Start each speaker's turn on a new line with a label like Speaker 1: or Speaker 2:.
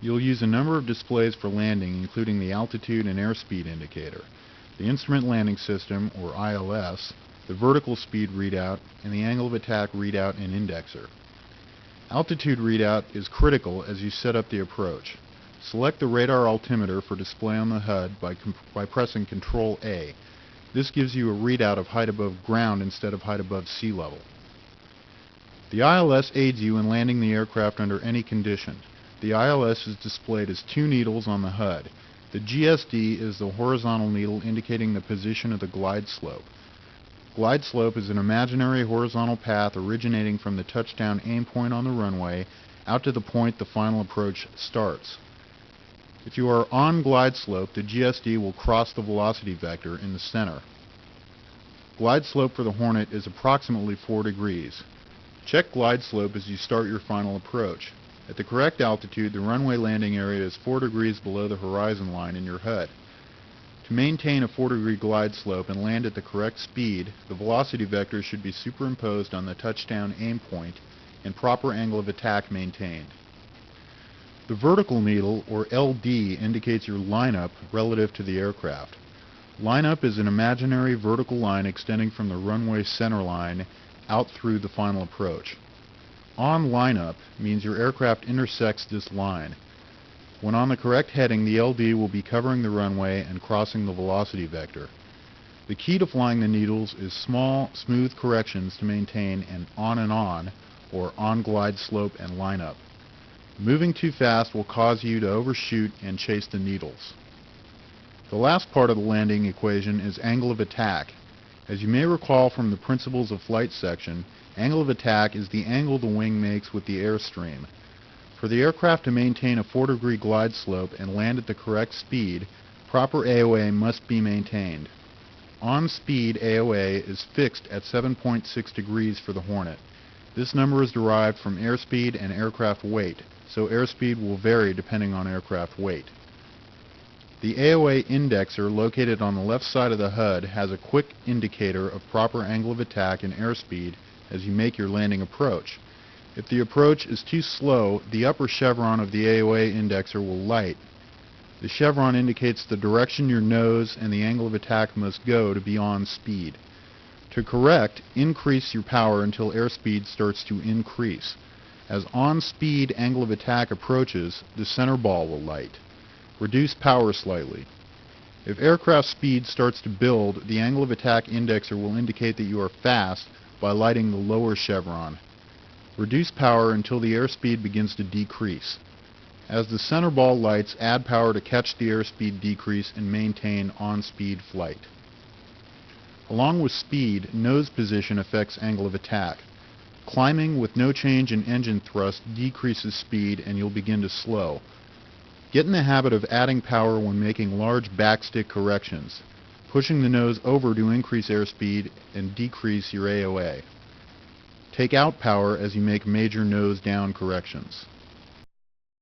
Speaker 1: You'll use a number of displays for landing, including the altitude and airspeed indicator, the instrument landing system, or ILS, the vertical speed readout, and the angle of attack readout and indexer. Altitude readout is critical as you set up the approach. Select the radar altimeter for display on the HUD by pressing Ctrl A. This gives you a readout of height above ground instead of height above sea level. The ILS aids you in landing the aircraft under any condition. The ILS is displayed as two needles on the HUD. The GSD is the horizontal needle indicating the position of the glide slope. Glide slope is an imaginary horizontal path originating from the touchdown aim point on the runway out to the point the final approach starts. If you are on glide slope, the GSD will cross the velocity vector in the center. Glide slope for the Hornet is approximately 4 degrees. Check glide slope as you start your final approach. At the correct altitude, the runway landing area is 4 degrees below the horizon line in your HUD. To maintain a 4-degree glide slope and land at the correct speed, the velocity vector should be superimposed on the touchdown aim point and proper angle of attack maintained. The vertical needle, or LD, indicates your lineup relative to the aircraft. Lineup is an imaginary vertical line extending from the runway center line out through the final approach. On lineup means your aircraft intersects this line. When on the correct heading, the LD will be covering the runway and crossing the velocity vector. The key to flying the needles is small, smooth corrections to maintain an on and on, or on glide slope and lineup. Moving too fast will cause you to overshoot and chase the needles. The last part of the landing equation is angle of attack. As you may recall from the Principles of Flight section, angle of attack is the angle the wing makes with the airstream. For the aircraft to maintain a 4-degree glide slope and land at the correct speed, proper AOA must be maintained. On-speed AOA is fixed at 7.6 degrees for the Hornet. This number is derived from airspeed and aircraft weight, so airspeed will vary depending on aircraft weight. The AOA indexer located on the left side of the HUD has a quick indicator of proper angle of attack and airspeed as you make your landing approach. If the approach is too slow, the upper chevron of the AOA indexer will light. The chevron indicates the direction your nose and the angle of attack must go to be on speed. To correct, increase your power until airspeed starts to increase. As on-speed angle of attack approaches, the center ball will light. Reduce power slightly. If aircraft speed starts to build, the angle of attack indexer will indicate that you are fast by lighting the lower chevron. Reduce power until the airspeed begins to decrease. As the center ball lights, add power to catch the airspeed decrease and maintain on-speed flight. Along with speed, nose position affects angle of attack. Climbing with no change in engine thrust decreases speed and you'll begin to slow. Get in the habit of adding power when making large backstick corrections, pushing the nose over to increase airspeed and decrease your AOA. Take out power as you make major nose down corrections.